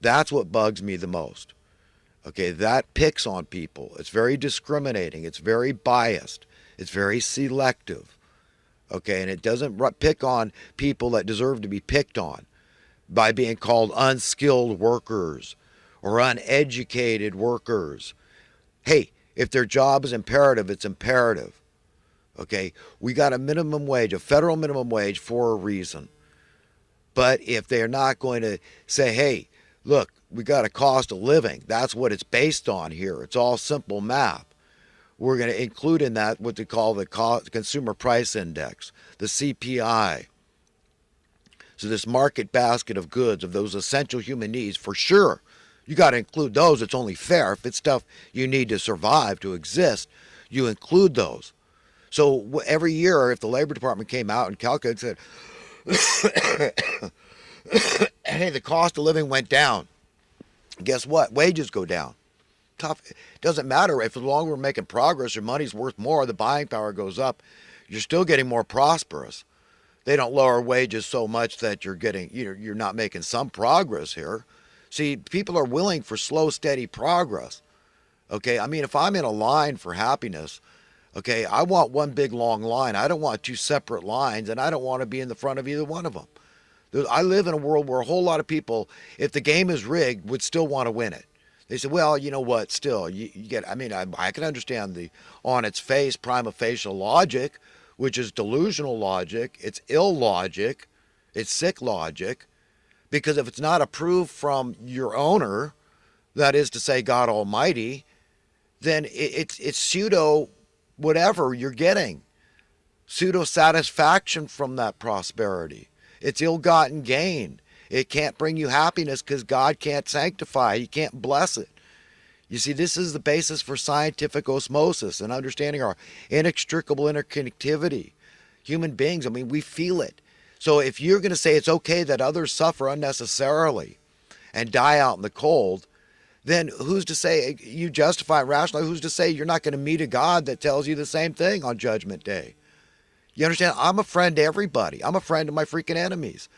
That's what bugs me the most. Okay, that picks on people. It's very discriminating. It's very biased. It's very selective. Okay, and it doesn't pick on people that deserve to be picked on by being called unskilled workers or uneducated workers. Hey, if their job is imperative, it's imperative. Okay, we got a minimum wage, a federal minimum wage for a reason. But if they're not going to say, hey, look, we got a cost of living, that's what it's based on here. It's all simple math. We're going to include in that what they call the Consumer Price Index, the CPI. So this market basket of goods, of those essential human needs, for sure, you got to include those. It's only fair. If it's stuff you need to survive, to exist, you include those. So every year, if the Labor Department came out and calculated, said, hey, the cost of living went down. Guess what? Wages go down. Tough. It doesn't matter if as long as we're making progress, your money's worth more, the buying power goes up. You're still getting more prosperous. They don't lower wages so much that you're not making some progress here. See, people are willing for slow, steady progress. Okay, I mean, if I'm in a line for happiness, okay, I want one big long line. I don't want two separate lines, and I don't want to be in the front of either one of them. I live in a world where a whole lot of people, if the game is rigged, would still want to win it. They say, well, you know what, still, you get, I mean, I can understand the on its face prima facie logic, which is delusional logic, it's illogic, it's sick logic, because if it's not approved from your owner, that is to say God Almighty, then it's pseudo whatever you're getting, pseudo satisfaction from that prosperity. It's ill-gotten gain. It can't bring you happiness because God can't sanctify. He can't bless it. You see, this is the basis for scientific osmosis and understanding our inextricable interconnectivity. Human beings, I mean, we feel it. So if you're going to say it's okay that others suffer unnecessarily and die out in the cold, then who's to say you justify rationally? Who's to say you're not going to meet a God that tells you the same thing on Judgment Day? You understand? I'm a friend to everybody. I'm a friend to my freaking enemies.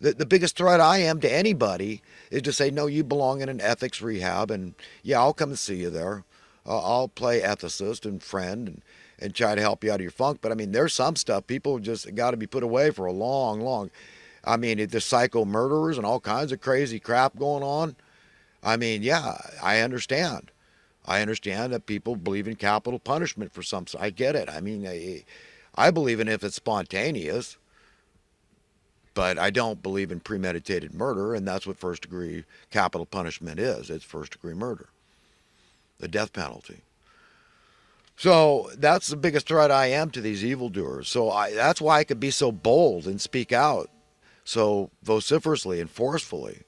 The biggest threat I am to anybody is to say, no, you belong in an ethics rehab, and yeah, I'll come and see you there. I'll play ethicist and friend and try to help you out of your funk. But I mean, there's some stuff people just got to be put away for a long. I mean, there's psycho murderers and all kinds of crazy crap going on. I mean, yeah, I understand. I understand that people believe in capital punishment for some. I get it. I mean, I believe in if it's spontaneous, but I don't believe in premeditated murder, and that's what first degree capital punishment is. It's first degree murder, the death penalty. So that's the biggest threat I am to these evildoers. So that's why I could be so bold and speak out so vociferously and forcefully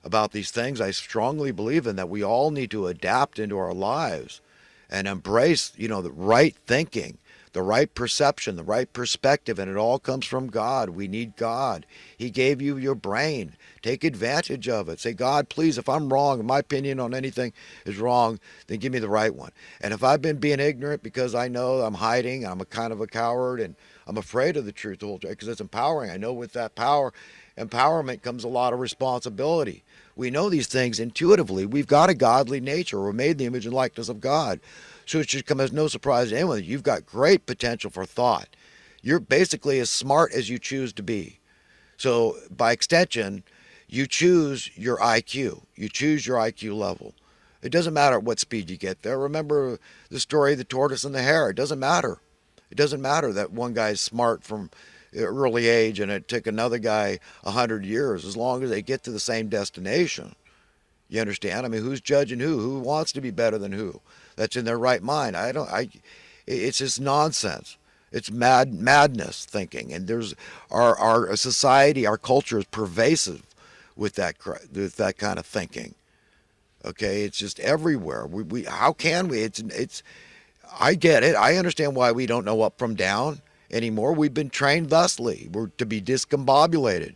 about these things I strongly believe in, that we all need to adapt into our lives and embrace, the right thinking, the right perception, the right perspective, and it all comes from God. We need God. He gave you your brain. Take advantage of it. Say, God, please, if I'm wrong, if my opinion on anything is wrong, then give me the right one. And if I've been being ignorant because I know I'm hiding, I'm a kind of a coward, and I'm afraid of the truth the whole time because it's empowering. I know with that empowerment comes a lot of responsibility. We know these things intuitively. We've got a godly nature. We're made in the image and likeness of God. So it should come as no surprise to anyone that you've got great potential for thought. You're basically as smart as you choose to be. So by extension, you choose your IQ. You choose your IQ level. It doesn't matter at what speed you get there. Remember the story of the tortoise and the hare. It doesn't matter. It doesn't matter that one guy's smart from early age and it took another guy 100 years, as long as they get to the same destination. You understand? I mean, who's judging who? Who wants to be better than who? That's in their right mind. It's just nonsense. It's madness thinking. And there's our society, our culture is pervasive with that kind of thinking. Okay, it's just everywhere. We how can we? It's I get it. I understand why we don't know up from down anymore. We've been trained thusly. We're to be discombobulated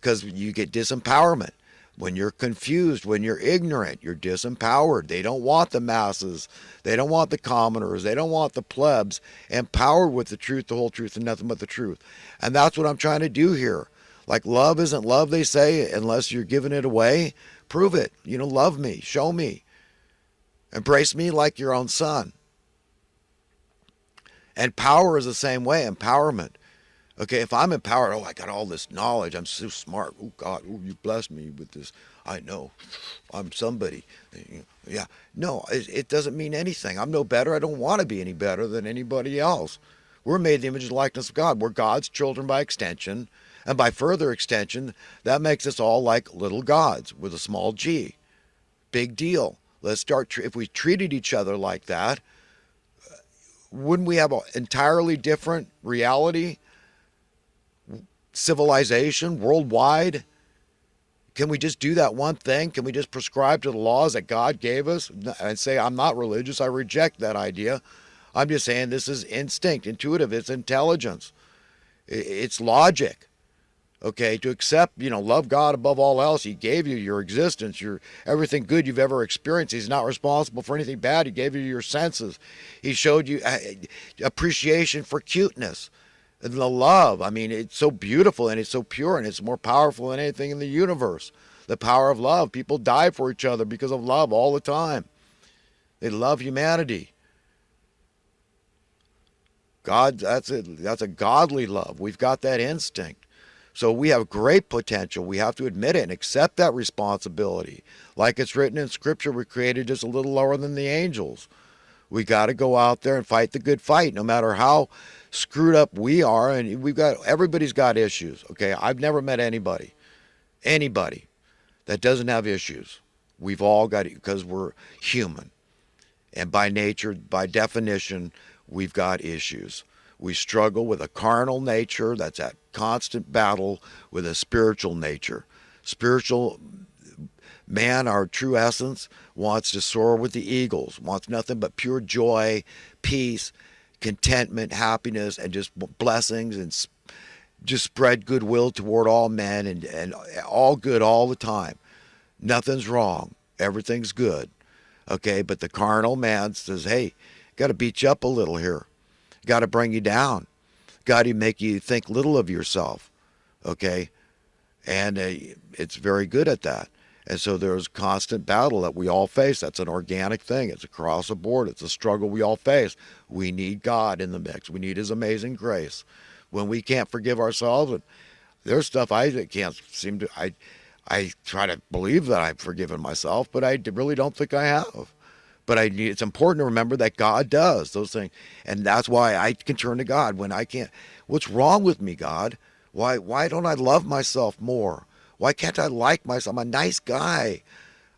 because you get disempowerment. When you're confused, when you're ignorant, you're disempowered. They don't want the masses. They don't want the commoners. They don't want the plebs empowered with the truth, the whole truth, and nothing but the truth. And that's what I'm trying to do here. Like love isn't love, they say, unless you're giving it away. Prove it. Love me, show me, embrace me like your own son. And power is the same way, empowerment. Okay, if I'm empowered, I got all this knowledge, I'm so smart. Oh God, you blessed me with this. I know, I'm somebody. Yeah, no, it doesn't mean anything. I'm no better. I don't want to be any better than anybody else. We're made in the image and likeness of God. We're God's children by extension, and by further extension, that makes us all like little gods with a small g. Big deal. Let's start. If we treated each other like that, wouldn't we have an entirely different reality? Civilization worldwide? Can we just do that one thing? Can we just prescribe to the laws that God gave us and say, I'm not religious, I reject that idea? I'm just saying this is instinct, intuitive, it's intelligence, it's logic. Okay, to accept, love God above all else. He gave you your existence, your everything good you've ever experienced. He's not responsible for anything bad. He gave you your senses. He showed you appreciation for cuteness. And the love, I mean, it's so beautiful and it's so pure and it's more powerful than anything in the universe. The power of love. People die for each other because of love all the time. They love humanity. God, that's it. That's a godly love. We've got that instinct. So we have great potential. We have to admit it and accept that responsibility. Like it's written in Scripture, we're created just a little lower than the angels. We got to go out there and fight the good fight, no matter how screwed up we are. And everybody's got issues. Okay, I've never met anybody that doesn't have issues. We've all got it because we're human, and by nature, by definition, we've got issues. We struggle with a carnal nature that's at constant battle with a spiritual nature. Spiritual man, our true essence, wants to soar with the eagles, wants nothing but pure joy, peace, contentment, happiness, and just blessings, and just spread goodwill toward all men, and all good all the time. Nothing's wrong. Everything's good. Okay, but the carnal man says, hey, got to beat you up a little here. Got to bring you down. Got to make you think little of yourself. Okay, and it's very good at that. And so there's constant battle that we all face. That's an organic thing. It's across the board. It's a struggle we all face. We need God in the mix. We need His amazing grace. When we can't forgive ourselves, and there's stuff I can't seem to. I try to believe that I've forgiven myself, but I really don't think I have. But it's important to remember that God does those things, and that's why I can turn to God when I can't. What's wrong with me, God? Why don't I love myself more? Why can't I like myself? I'm a nice guy.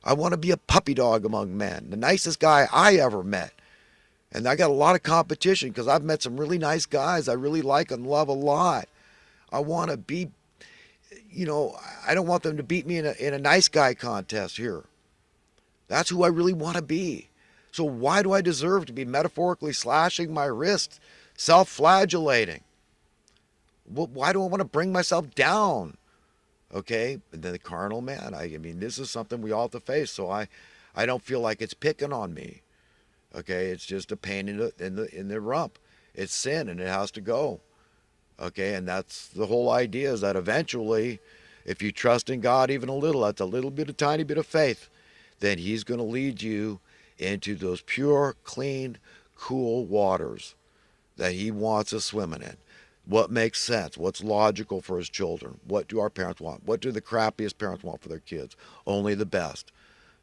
I want to be a puppy dog among men, the nicest guy I ever met. And I got a lot of competition because I've met some really nice guys I really like and love a lot. I want to be, I don't want them to beat me in a nice guy contest here. That's who I really want to be. So why do I deserve to be metaphorically slashing my wrist, self-flagellating? Why do I want to bring myself down? Okay, and then the carnal man. I mean, this is something we all have to face. So I don't feel like it's picking on me. Okay, it's just a pain in the rump. It's sin, and it has to go. Okay, and that's the whole idea, is that eventually, if you trust in God even a little, that's a little bit, a tiny bit of faith, then He's going to lead you into those pure, clean, cool waters that He wants us swimming in. What makes sense? What's logical for His children? What do our parents want? What do the crappiest parents want for their kids? Only the best.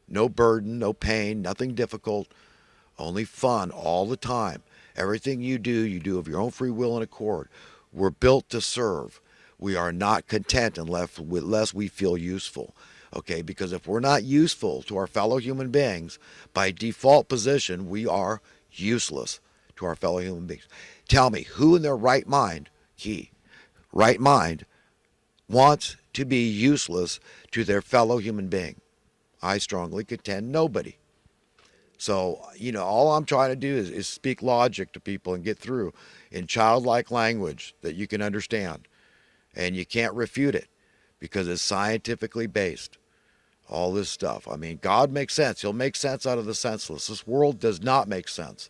No burden, no pain, nothing difficult, only fun all the time. Everything you do of your own free will and accord. We're built to serve. We are not content unless we feel useful. Okay, because if we're not useful to our fellow human beings, by default position, we are useless to our fellow human beings. Tell me, who in their right mind, right mind, wants to be useless to their fellow human being? I strongly contend nobody. So, all I'm trying to do is speak logic to people and get through in childlike language that you can understand. And you can't refute it because it's scientifically based. All this stuff. I mean, God makes sense. He'll make sense out of the senseless. This world does not make sense.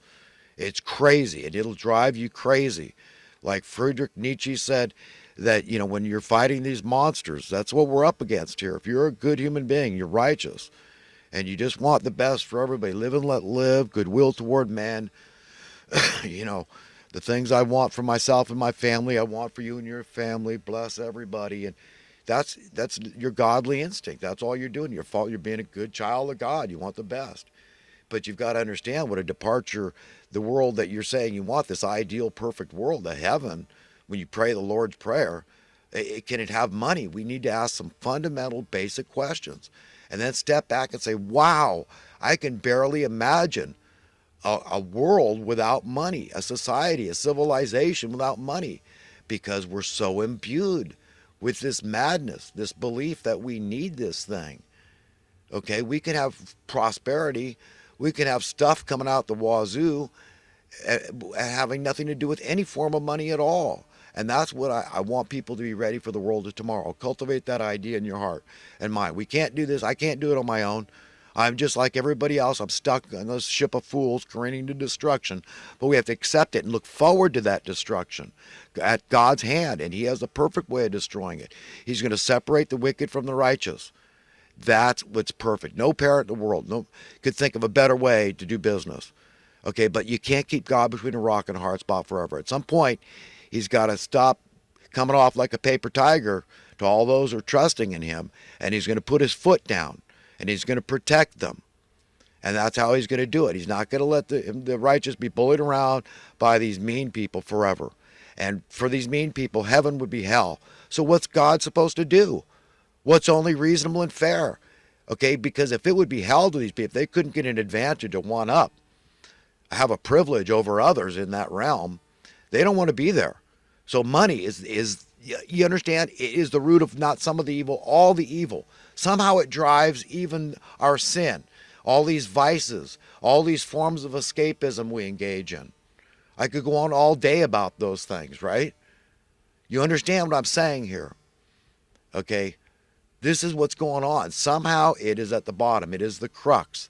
It's crazy, and it'll drive you crazy. Like Friedrich Nietzsche said, that, when you're fighting these monsters, that's what we're up against here. If you're a good human being, you're righteous, and you just want the best for everybody, live and let live, goodwill toward men, you know, the things I want for myself and my family, I want for you and your family. Bless everybody, and that's your godly instinct. That's all you're doing. You're being a good child of God. You want the best, but you've got to understand what a departure. The world that you're saying you want, this ideal, perfect world, the heaven, when you pray the Lord's prayer, can it have money? We need to ask some fundamental, basic questions, and then step back and say, "Wow, I can barely imagine a world without money, a society, a civilization without money, because we're so imbued with this madness, this belief that we need this thing." Okay, we can have prosperity, we can have stuff coming out the wazoo, uh, having nothing to do with any form of money at all. And that's what I want people to be ready for the world of tomorrow. Cultivate that idea in your heart and mind. We can't do this. I can't do it on my own. I'm just like everybody else. I'm stuck on this ship of fools careening to destruction. But we have to accept it and look forward to that destruction at God's hand. And He has the perfect way of destroying it. He's going to separate the wicked from the righteous. That's what's perfect. No parent in the world could think of a better way to do business. Okay, but you can't keep God between a rock and a hard spot forever. At some point, He's got to stop coming off like a paper tiger to all those who are trusting in Him, and He's going to put His foot down, and He's going to protect them. And that's how He's going to do it. He's not going to let the righteous be bullied around by these mean people forever. And for these mean people, heaven would be hell. So what's God supposed to do? What's only reasonable and fair? Okay, because if it would be hell to these people, if they couldn't get an advantage or one up, have a privilege over others in that realm, they don't want to be there. So money is you understand, it is the root of not some of the evil, all the evil. Somehow it drives even our sin, all these vices, all these forms of escapism we engage in. I could go on all day about those things, right? You understand what I'm saying here? Okay? This is what's going on. Somehow it is at the bottom. It is the crux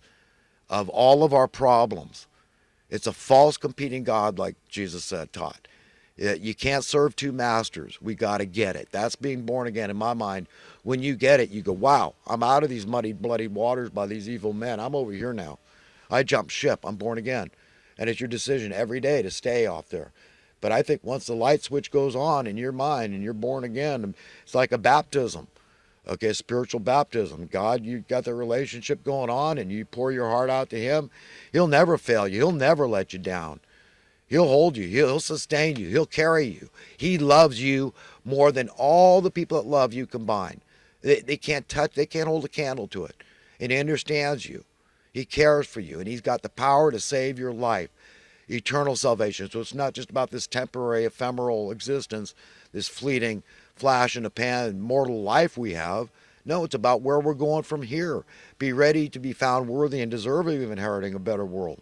of all of our problems. It's a false competing God, like Jesus said, taught. You can't serve two masters. We got to get it. That's being born again in my mind. When you get it, you go, wow, I'm out of these muddy, bloody waters by these evil men. I'm over here now. I jumped ship. I'm born again. And it's your decision every day to stay off there. But I think once the light switch goes on in your mind and you're born again, it's like a baptism. Okay, spiritual baptism. God, you got the relationship going on and you pour your heart out to Him. He'll never fail you. He'll never let you down. He'll hold you. He'll sustain you. He'll carry you. He loves you more than all the people that love you combined. They can't touch, they can't hold a candle to it. And He understands you. He cares for you. And He's got the power to save your life. Eternal salvation. So it's not just about this temporary, ephemeral existence, this fleeting flash in the pan, mortal life we have. No, it's about where we're going from here. Be ready to be found worthy and deserving of inheriting a better world.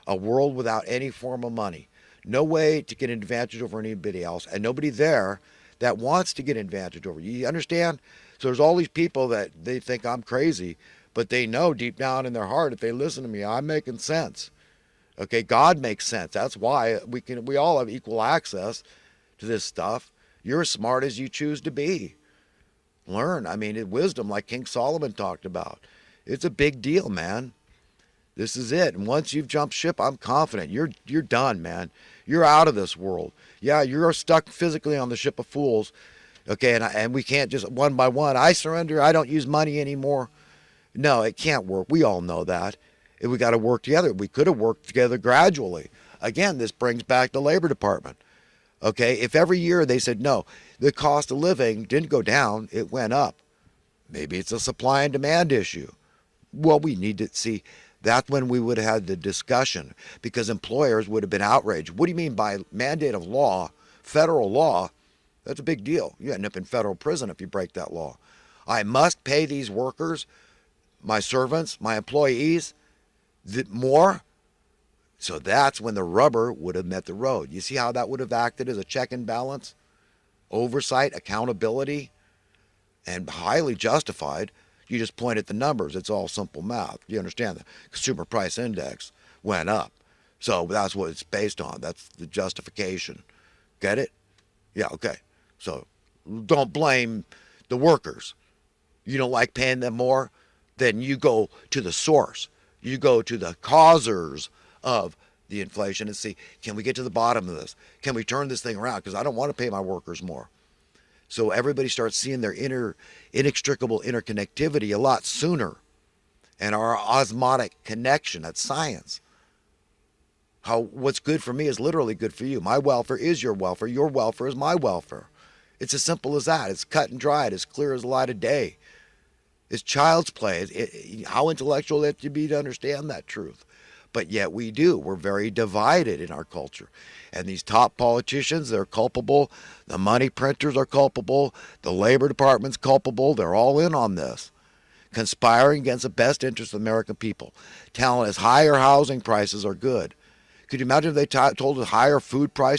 A world without any form of money. No way to get an advantage over anybody else. And nobody there that wants to get an advantage over you. You understand? So there's all these people that they think I'm crazy, but they know deep down in their heart, if they listen to me, I'm making sense. Okay, God makes sense. That's why we all have equal access to this stuff. You're as smart as you choose to be. Learn. I mean, wisdom, like King Solomon talked about. It's a big deal, man. This is it. And once you've jumped ship, I'm confident you're done, man. You're out of this world. Yeah, you're stuck physically on the ship of fools. Okay, and we can't just one by one. I surrender. I don't use money anymore. No, it can't work. We all know that. We got to work together. We could have worked together gradually. Again, this brings back the Labor Department. Okay, if every year they said, no, the cost of living didn't go down, it went up. Maybe it's a supply and demand issue. Well, we need to see. That's when we would have had the discussion, because employers would have been outraged. What do you mean by mandate of law, federal law? That's a big deal. You end up in federal prison if you break that law. I must pay these workers, my servants, my employees, more. So that's when the rubber would have met the road. You see how that would have acted as a check and balance? Oversight, accountability, and highly justified. You just point at the numbers. It's all simple math. You understand the consumer price index went up. So that's what it's based on. That's the justification. Get it? Yeah, okay. So don't blame the workers. You don't like paying them more, then you go to the source. You go to the causers of the inflation and see, can we get to the bottom of this? Can we turn this thing around? Because I don't want to pay my workers more. So everybody starts seeing their inextricable interconnectivity a lot sooner, and our osmotic connection. That's science. How what's good for me is literally good for you. My welfare is your welfare. Your welfare is my welfare. It's as simple as that. It's cut and dried, as clear as the light of day. It's child's play. How intellectual do you have to be to understand that truth? But yet we do. We're very divided in our culture. And these top politicians, they're culpable. The money printers are culpable. The Labor Department's culpable. They're all in on this, conspiring against the best interest of the American people, telling us higher housing prices are good. Could you imagine if they told us higher food prices